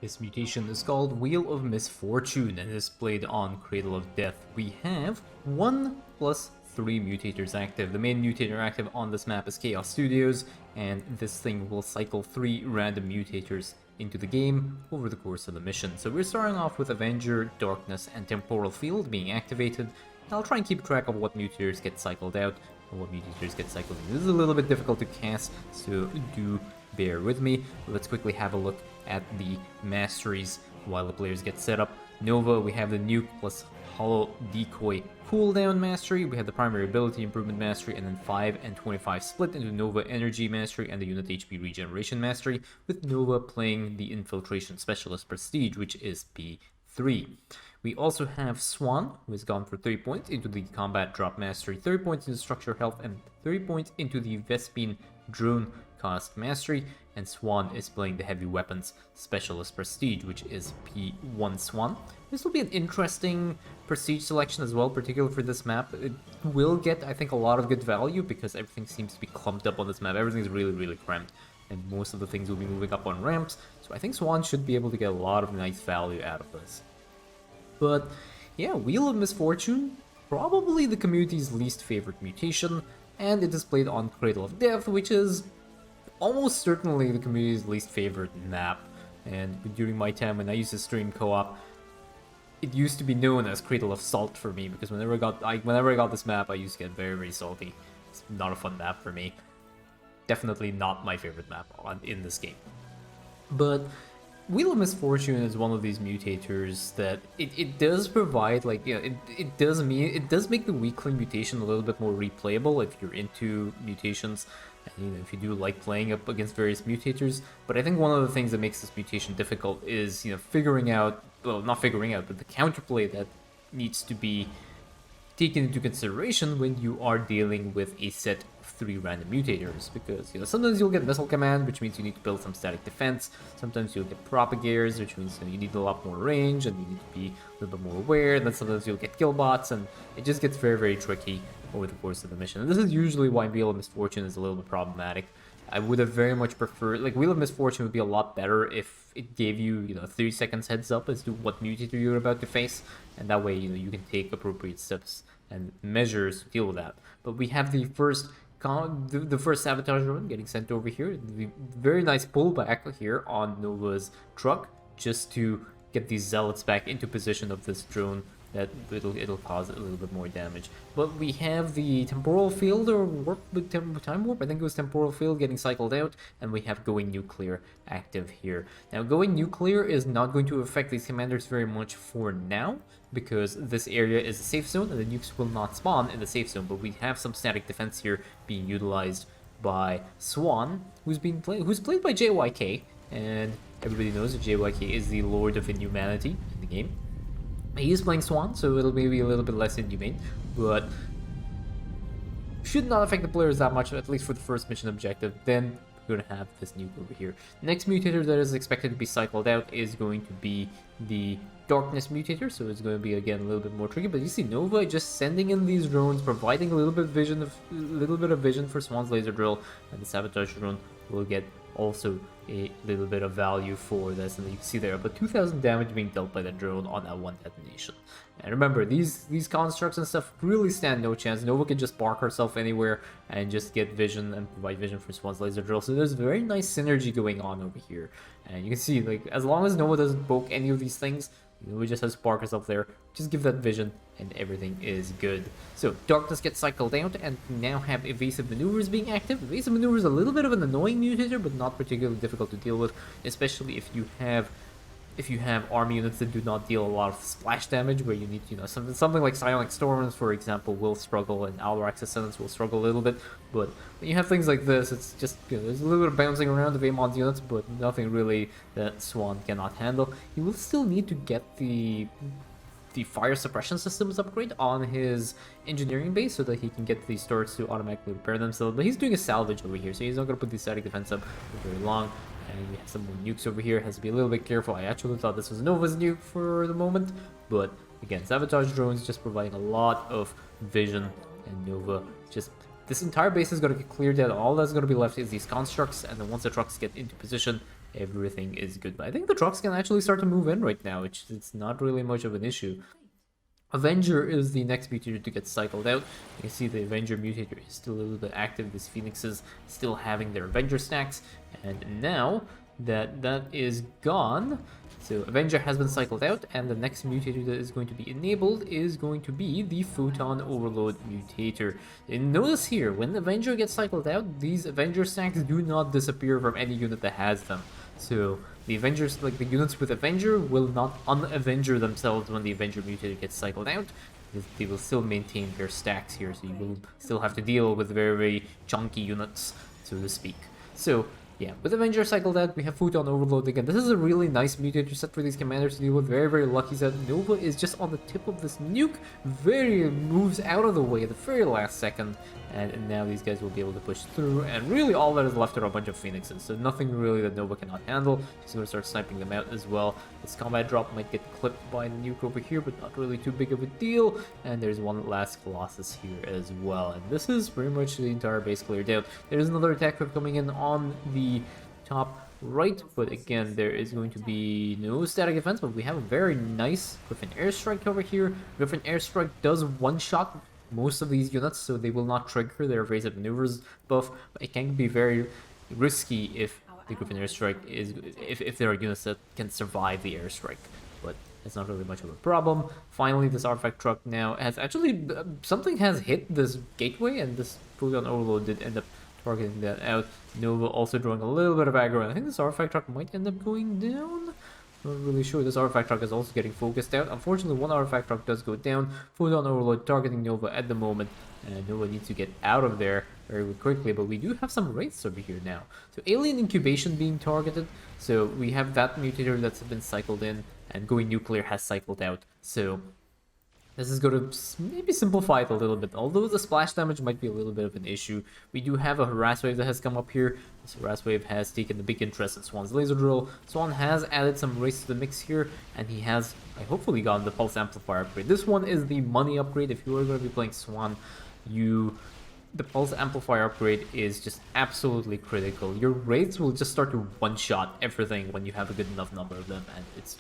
This mutation is called Wheel of Misfortune and is played on Cradle of Death. We have 1+3 mutators active. The main mutator active on this map is Chaos Studios, and this thing will cycle 3 random mutators into the game over the course of the mission. So we're starting off with Avenger, Darkness, and Temporal Field being activated. I'll try and keep track of what mutators get cycled out and what mutators get cycled in. This is a little bit difficult to cast, so do bear with me. Let's quickly have a look at the Masteries while the players get set up. Nova, we have the Nuke plus Hollow Decoy cooldown Mastery, we have the Primary Ability Improvement Mastery, and then 5 and 25 split into Nova Energy Mastery and the Unit HP Regeneration Mastery, with Nova playing the Infiltration Specialist Prestige, which is P3. We also have Swann, who has gone for 30 points into the Combat Drop Mastery, 30 points into Structure Health, and 30 points into the Vespine Drone Cost Mastery, and Swann is playing the Heavy Weapons Specialist Prestige, which is P1 Swann. This will be an interesting Prestige selection as well, particularly for this map. It will get, I think, a lot of good value because everything seems to be clumped up on this map. Everything's really cramped, and most of the things will be moving up on ramps, so I think Swann should be able to get a lot of nice value out of this. But yeah, Wheel of Misfortune, probably the community's least favorite mutation, and it is played on Cradle of Death, which is almost certainly the community's least favorite map. And during my time when I used to stream co-op, it used to be known as Cradle of Salt for me, because whenever I got this map, I used to get very salty. It's not a fun map for me. Definitely not my favorite map in this game. But Wheel of Misfortune is one of these mutators that it does provide, like, you know, it does make the weakling mutation a little bit more replayable if you're into mutations, and, you know, if you do like playing up against various mutators. But I think one of the things that makes this mutation difficult is, you know, figuring out, well, not figuring out, but the counterplay that needs to be taken into consideration when you are dealing with a set of 3 random mutators, because, you know, sometimes you'll get Missile Command, which means you need to build some static defense. Sometimes you'll get Propagators, which means, you know, you need a lot more range and you need to be a little bit more aware. And then sometimes you'll get Killbots, and it just gets very tricky over the course of the mission. And this is usually why Wheel of Misfortune is a little bit problematic. I would have very much preferred, like, Wheel of Misfortune would be a lot better if it gave you, you know, 30 seconds heads up as to what mutator you're about to face, and that way, you know, you can take appropriate steps and measures to deal with that. But we have the first sabotage run getting sent over here. The very nice pullback here on Nova's truck, just to get these zealots back into position of this drone. That it'll cause a little bit more damage. But we have the Temporal Field, or Time Warp, I think it was Temporal Field, getting cycled out, and we have Going Nuclear active here. Now, Going Nuclear is not going to affect these commanders very much for now, because this area is a safe zone, and the nukes will not spawn in the safe zone, but we have some static defense here being utilized by Swann, who's played by JYK, and everybody knows that JYK is the Lord of Inhumanity in the game. He is playing Swann, so it'll maybe a little bit less inhumane, but should not affect the players that much, at least for the first mission objective. Then we're going to have this nuke over here. Next mutator that is expected to be cycled out is going to be the Darkness Mutator, so it's going to be, again, a little bit more tricky. But you see Nova just sending in these drones, providing a little bit of vision for Swann's laser drill, and the sabotage drone will get also a little bit of value for this, and you can see there about 2,000 damage being dealt by the drone on that one detonation. And remember, these constructs and stuff really stand no chance. Nova can just park herself anywhere and just get vision and provide vision for Swann's laser drill. So there's very nice synergy going on over here. And you can see, like, as long as Nova doesn't poke any of these things, Nova just has to park herself there, just give that vision, and everything is good. So Darkness gets cycled out, and we now have Evasive Maneuvers being active. Evasive Maneuvers is a little bit of an annoying mutator, but not particularly difficult to deal with, especially if you have army units that do not deal a lot of splash damage, where you need, you know, something like Psionic Storms, for example, will struggle, and Alarax Ascendants will struggle a little bit. But when you have things like this, it's just, you know, there's a little bit of bouncing around of Amon's units, but nothing really that Swann cannot handle. He will still need to get the fire suppression systems upgrade on his engineering base so that he can get these turrets to automatically repair themselves. But he's doing a salvage over here, so he's not going to put the static defense up for very long. And we have some more nukes over here. Has to be a little bit careful. I actually thought this was Nova's nuke for the moment, but again, sabotage drones just providing a lot of vision, and Nova just, this entire base is going to get cleared out. All that's going to be left is these constructs, and then once the trucks get into position, everything is good. But I think the trucks can actually start to move in right now. It's not really much of an issue. Avenger is the next mutator to get cycled out. You can see the Avenger mutator is still a little bit active. These Phoenixes still having their Avenger stacks. And now that that is gone, so Avenger has been cycled out, and the next mutator that is going to be enabled is going to be the Photon Overload Mutator. And notice here, when Avenger gets cycled out, these Avenger stacks do not disappear from any unit that has them. So the Avengers, like the units with Avenger, will not un-Avenger themselves when the Avenger mutator gets cycled out. They will still maintain their stacks here, so you will still have to deal with very, very chunky units, so to speak. So yeah, with Avenger cycled out, we have Photon Overload again. This is a really nice mutator set for these commanders to deal with. Very, very lucky set. Nova is just on the tip of this nuke. Moves out of the way at the very last second. And now these guys will be able to push through. And really all that is left are a bunch of Phoenixes. So nothing really that Nova cannot handle. She's going to start sniping them out as well. This combat drop might get clipped by the nuke over here, but not really too big of a deal. And there's one last Colossus here as well. And this is pretty much the entire base cleared out. There's another attack wave coming in on the top right, but again, there is going to be no static defense, but we have a very nice Griffin Airstrike over here. Griffin Airstrike does one-shot most of these units, so they will not trigger their evasive maneuvers buff, but it can be very risky if the Griffin Airstrike is, if there are units that can survive the airstrike, but it's not really much of a problem. Finally, this artifact truck now has actually, something has hit this gateway, and this Photon Overload did end up targeting that out. Nova also drawing a little bit of aggro, and I think this artifact truck might end up going down. Not really sure. This artifact truck is also getting focused out. Unfortunately, one artifact truck does go down. Photon Overload targeting Nova at the moment, and Nova needs to get out of there very quickly, but we do have some wraiths over here now. So Alien Incubation being targeted, so we have that mutator that's been cycled in, and Going Nuclear has cycled out. So this is going to maybe simplify it a little bit, although the splash damage might be a little bit of an issue. We do have a Harass Wave that has come up here. This Harass Wave has taken a big interest in Swann's Laser Drill. Swann has added some race to the mix here, and he has hopefully gotten the Pulse Amplifier upgrade. This one is the money upgrade. If you are going to be playing Swann, the Pulse Amplifier upgrade is just absolutely critical. Your raids will just start to one-shot everything when you have a good enough number of them, and it's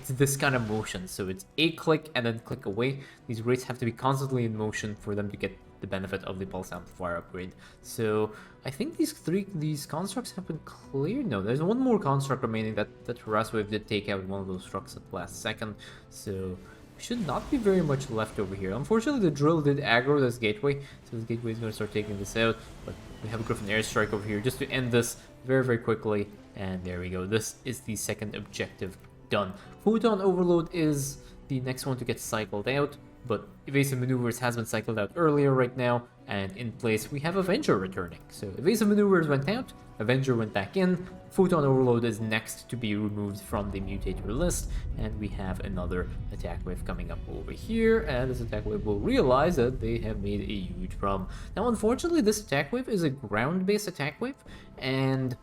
this kind of motion. So it's a click and then click away. These raids have to be constantly in motion for them to get the benefit of the Pulse Amplifier upgrade. So I think these constructs have been cleared. No, there's one more construct remaining that Harass Wave did take out one of those trucks at the last second. So should not be very much left over here. Unfortunately, the drill did aggro this gateway, so this gateway is going to start taking this out. But we have a Griffin Airstrike over here just to end this very, very quickly. And there we go. This is the second objective done. Photon Overload is the next one to get cycled out, but Evasive Maneuvers has been cycled out earlier right now, and in place we have Avenger returning. So Evasive Maneuvers went out, Avenger went back in, Photon Overload is next to be removed from the mutator list, and we have another attack wave coming up over here, and this attack wave will realize that they have made a huge problem. Now unfortunately this attack wave is a ground-based attack wave, and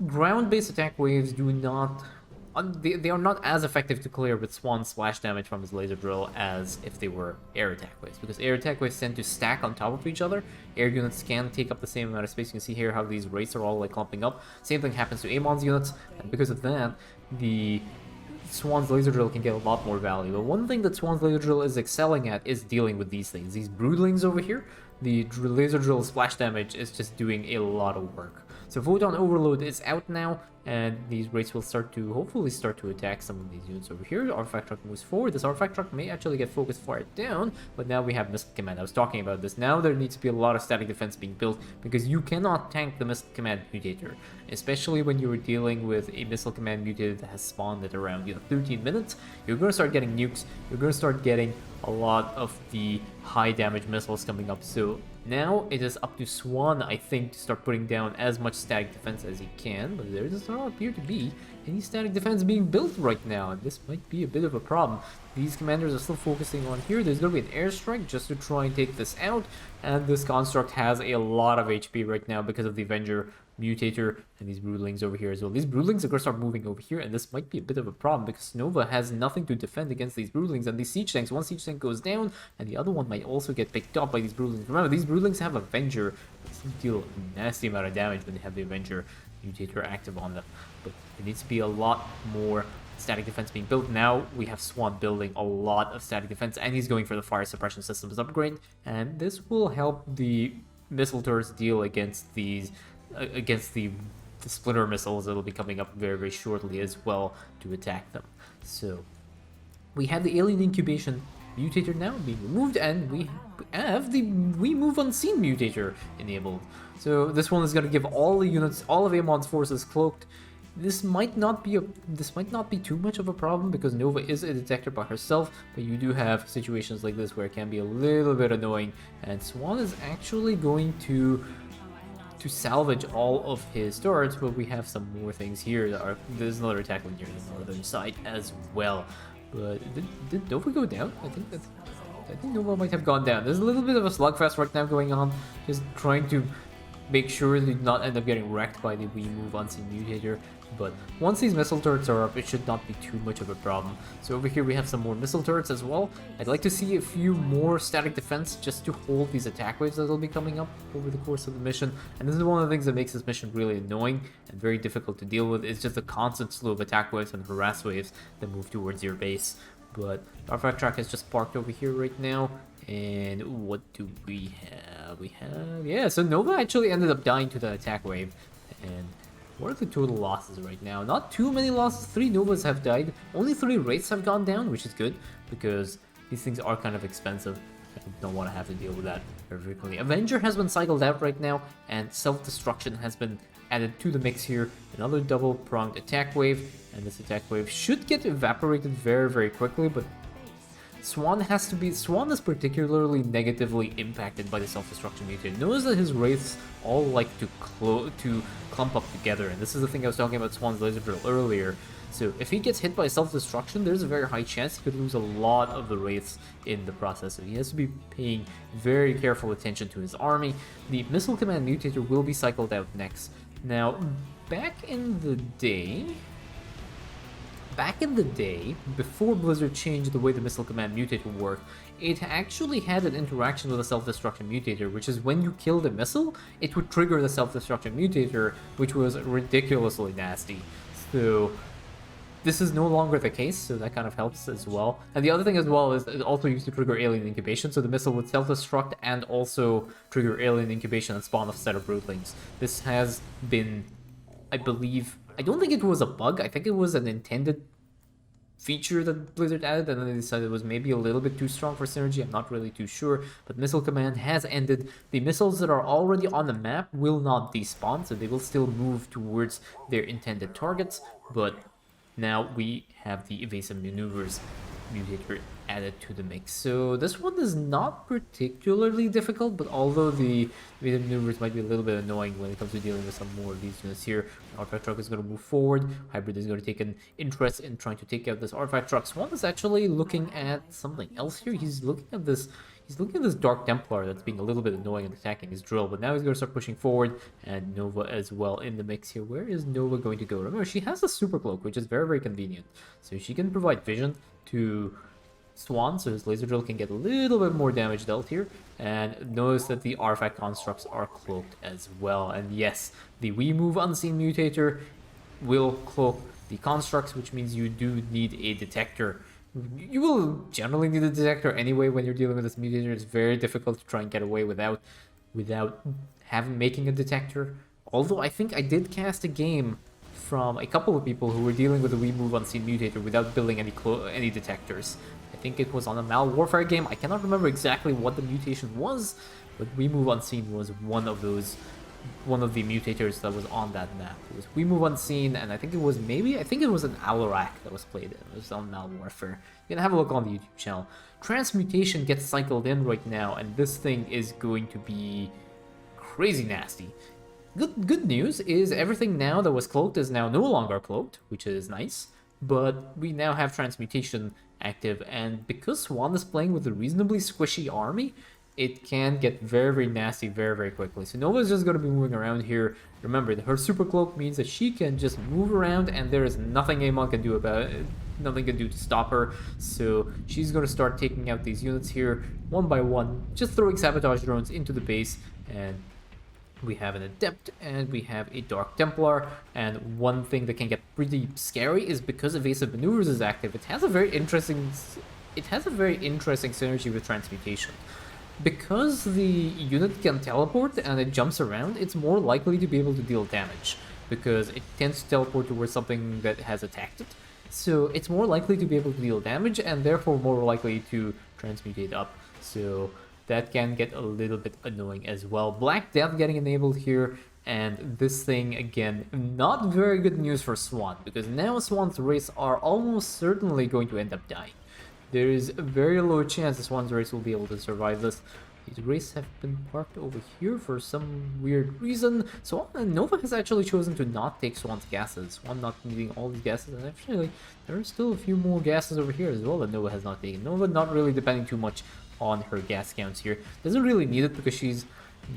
ground-based attack waves do not... They are not as effective to clear with Swann's splash damage from his laser drill as if they were air attack waves, because air attack waves tend to stack on top of each other. Air units can take up the same amount of space. You can see here how these wraiths are all like clumping up. Same thing happens to Amon's units, and because of that, the Swann's laser drill can get a lot more value. But one thing that Swann's laser drill is excelling at is dealing with these things. These broodlings over here, the laser drill splash damage is just doing a lot of work. So Photon Overload is out now, and these wraiths will hopefully start to attack some of these units over here. Artifact Truck moves forward. This Artifact Truck may actually get focused fired down, but now we have Missile Command. I was talking about this. Now there needs to be a lot of static defense being built, because you cannot tank the Missile Command Mutator, especially when you're dealing with a Missile Command Mutator that has spawned at around 13 minutes. You're going to start getting nukes. You're going to start getting a lot of the high damage missiles coming up. So now it is up to Swann, I think, to start putting down as much static defense as he can, but there does not appear to be any static defense being built right now, and this might be a bit of a problem. These commanders are still focusing on here. There's going to be an airstrike just to try and take this out, and this construct has a lot of HP right now because of the Avenger Mutator and these broodlings over here as well. These broodlings are going to start moving over here, and this might be a bit of a problem because Nova has nothing to defend against these broodlings and these siege tanks. One siege tank goes down, and the other one might also get picked up by these broodlings. Remember, these broodlings have Avenger. They deal a nasty amount of damage when they have the Avenger. Mutator active on them. But there needs to be a lot more static defense being built. Now we have Swann building a lot of static defense, and he's going for the fire suppression systems upgrade, and this will help the missile turrets deal against these against the splinter missiles that'll be coming up very, very shortly as well to attack them. So we have the alien incubation mutator now being removed, and we have the We Move Unseen mutator enabled. So this one is going to give all the units, all of Amon's forces cloaked. This might not be too much of a problem because Nova is a detector by herself, but you do have situations like this where it can be a little bit annoying, and Swann is actually going to salvage all of his turrets, but we have some more things here that are... There's another attack on the northern side as well. But did Nova go down? I think Nova might have gone down. There's a little bit of a slugfest right now going on, just trying to make sure they do not end up getting wrecked by the We Move Unseen mutator. But once these missile turrets are up, it should not be too much of a problem. So over here we have some more missile turrets as well. I'd like to see a few more static defense just to hold these attack waves that will be coming up over the course of the mission. And this is one of the things that makes this mission really annoying and very difficult to deal with. It's just the constant slew of attack waves and harass waves that move towards your base. But our artifact track is just parked over here right now. And what do we have? Yeah, so Nova actually ended up dying to the attack wave. And what are the total losses right now? Not too many losses. 3 Novas have died. Only 3 Wraiths have gone down, which is good because these things are kind of expensive. I don't want to have to deal with that very frequently. Avenger has been cycled out right now, and Self-Destruction has been added to the mix here. Another double-pronged attack wave, and this attack wave should get evaporated very, very quickly, but Swann is particularly negatively impacted by the self-destruction mutator. Notice that his wraiths all like to clump up together, and this is the thing I was talking about Swann's laser drill earlier. So if he gets hit by self-destruction, there's a very high chance he could lose a lot of the wraiths in the process. So he has to be paying very careful attention to his army. The Missile Command mutator will be cycled out next. Now, back in the day, before Blizzard changed the way the Missile Command mutator worked, it actually had an interaction with a self-destruction mutator, which is when you killed a missile, it would trigger the self-destruction mutator, which was ridiculously nasty. So this is no longer the case, so that kind of helps as well. And the other thing as well is it also used to trigger alien incubation, so the missile would self-destruct and also trigger alien incubation and spawn a set of brootlings. This has been, I believe, I don't think it was a bug, I think it was an intended feature that Blizzard added, and then they decided it was maybe a little bit too strong for synergy. I'm not really too sure, but Missile Command has ended. The missiles that are already on the map will not despawn, so they will still move towards their intended targets, but now we have the evasive maneuvers mutator added to the mix. So this one is not particularly difficult, but although the evasive maneuvers might be a little bit annoying when it comes to dealing with some more of these units here, artifact truck is going to move forward. Hybrid is going to take an interest in trying to take out this artifact truck. Swann is actually looking at something else here. He's looking at this Dark Templar that's being a little bit annoying and attacking his drill, but now he's going to start pushing forward, and Nova as well in the mix here. Where is Nova going to go? Remember, she has a super cloak, which is very, very convenient. So she can provide vision to Swann, so his laser drill can get a little bit more damage dealt here. And notice that the artifact constructs are cloaked as well. And yes, the We Move Unseen mutator will cloak the constructs, which means you do need a detector. You will generally need a detector anyway when you're dealing with this mutator. It's very difficult to try and get away without making a detector. Although I think I did cast a game from a couple of people who were dealing with the We Move Unseen mutator without building any detectors. I think it was on a Mal Warfare game. I cannot remember exactly what the mutation was, but We Move Unseen was one of the mutators that was on that map. It was We Move Unseen, and I think it was an Alarak that was played. It was on Mal Warfare. You can have a look on the YouTube channel. Transmutation gets cycled in right now, and this thing is going to be crazy nasty. Good news is everything now that was cloaked is now no longer cloaked, which is nice. But we now have Transmutation active, and because Swann is playing with a reasonably squishy army, it can get very, very nasty very, very quickly. So Nova's just going to be moving around here. Remember, her super cloak means that she can just move around, and there is nothing Amon can do about it. Nothing can do to stop her. So she's going to start taking out these units here one by one, just throwing sabotage drones into the base, and we have an Adept, and we have a Dark Templar. And one thing that can get pretty scary is because Evasive Maneuvers is active, it has a very interesting synergy with Transmutation. Because the unit can teleport and it jumps around, it's more likely to be able to deal damage, because it tends to teleport towards something that has attacked it. So it's more likely to be able to deal damage, and therefore more likely to transmutate up. So that can get a little bit annoying as well. Black Death getting enabled here, and this thing, again, not very good news for Swann, because now Swann's race are almost certainly going to end up dying. There is a very low chance that Swann's race will be able to survive this. These races have been parked over here for some weird reason. So Nova has actually chosen to not take Swann's gases. Swann not needing all these gases, and actually there are still a few more gases over here as well that Nova has not taken. Nova not really depending too much on her gas counts here. Doesn't really need it because she's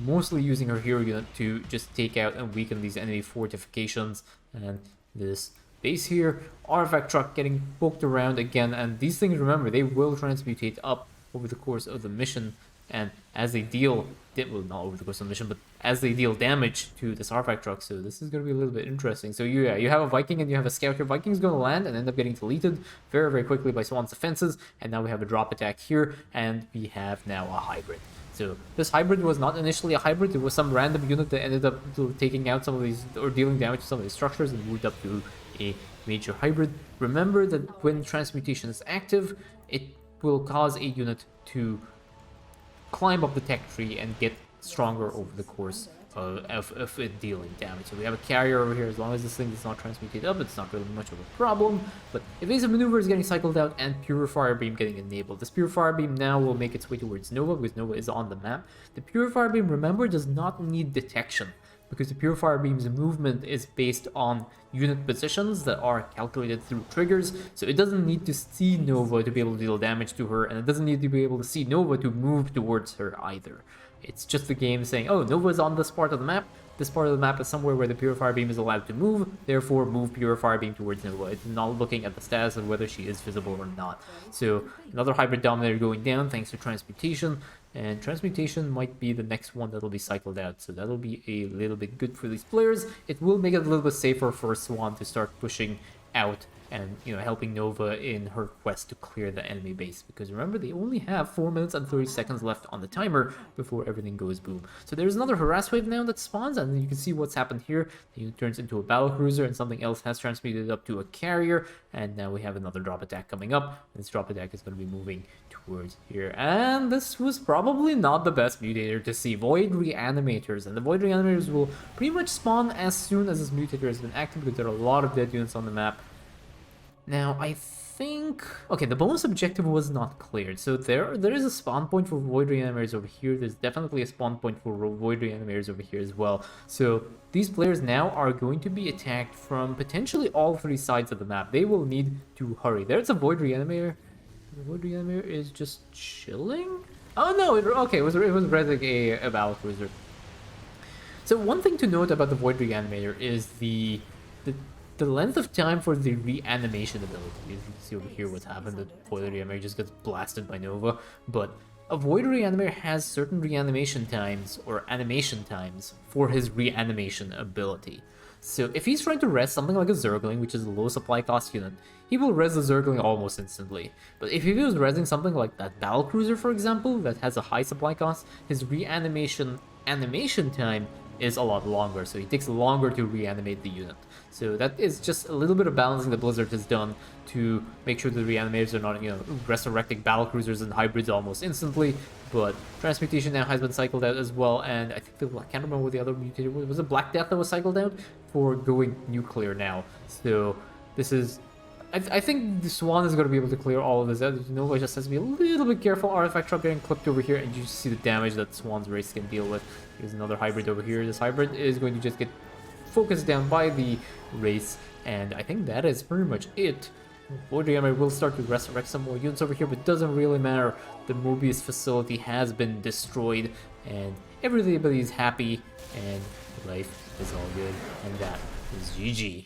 mostly using her hero unit to just take out and weaken these enemy fortifications. And this base here, artifact truck getting poked around again, and these things, remember, they will transmutate up over the course of the mission, and as they deal, well, not over the course of the mission, but as they deal damage to this artifact truck. So this is going to be a little bit interesting. So you have a Viking and you have a scout here. Viking's going to land and end up getting deleted very, very quickly by Swann's defenses, and now we have a drop attack here, and we have now a hybrid. So this hybrid was not initially a hybrid, it was some random unit that ended up taking out some of these, or dealing damage to some of these structures, and moved up to a major hybrid. Remember that when transmutation is active, it will cause a unit to climb up the tech tree and get stronger over the course of it dealing damage. So we have a carrier over here. As long as this thing does not transmutate up, it's not really much of a problem. But Evasive Maneuver is getting cycled out, and Purifier Beam getting enabled. This Purifier Beam now will make its way towards Nova, because Nova is on the map. The Purifier Beam, remember, does not need detection, because the Purifier Beam's movement is based on unit positions that are calculated through triggers, so it doesn't need to see Nova to be able to deal damage to her, and it doesn't need to be able to see Nova to move towards her either. It's just the game saying, oh, Nova is on this part of the map, this part of the map is somewhere where the Purifier Beam is allowed to move, therefore move Purifier Beam towards Nova. It's not looking at the status of whether she is visible or not. So another Hybrid Dominator going down thanks to Transmutation, and Transmutation might be the next one that'll be cycled out, so that'll be a little bit good for these players. It will make it a little bit safer for Swann to start pushing out and, you know, helping Nova in her quest to clear the enemy base, because remember, they only have 4 minutes and 30 seconds left on the timer before everything goes boom. So there's another harass wave now that spawns, and you can see what's happened here. The unit turns into a battlecruiser, and something else has transmuted up to a carrier, and now we have another drop attack coming up. This drop attack is going to be moving towards here, and this was probably not the best mutator to see. Void Reanimators, and the Void Reanimators will pretty much spawn as soon as this mutator has been active, because there are a lot of dead units on the map. Now, I think... okay, the bonus objective was not cleared, so there is a spawn point for Void Reanimators over here. There's definitely a spawn point for Void Reanimators over here as well. So these players now are going to be attacked from potentially all 3 sides of the map. They will need to hurry. There's a Void Reanimator. The Void Reanimator is just chilling? Oh no, okay, it was rezzing a battlecruiser. So one thing to note about the Void Reanimator is the length of time for the reanimation ability. You can see over here what's happened. The Void Reanimator just gets blasted by Nova. But a Void Reanimator has certain reanimation times, or animation times, for his reanimation ability. So if he's trying to res something like a Zergling, which is a low supply cost unit, he will res the Zergling almost instantly. But if he was resing something like that Battlecruiser, for example, that has a high supply cost, his reanimation animation time is a lot longer, so it takes longer to reanimate the unit. So that is just a little bit of balancing that Blizzard has done to make sure the reanimators are not, you know, resurrecting battlecruisers and hybrids almost instantly. But Transmutation now has been cycled out as well, and I think I can't remember what the other mutator was. Was it Black Death that was cycled out for going nuclear now? So this is... I think the Swann is going to be able to clear all of this out. Nova just has to be a little bit careful. Artifact truck getting clipped over here, and you see the damage that Swann's race can deal with. Here's another hybrid over here. This hybrid is going to just get focused down by the race, and I think that is pretty much it. Void Reanimator will start to resurrect some more units over here, but it doesn't really matter. The Mobius facility has been destroyed, and everybody is happy, and life is all good, and that is GG.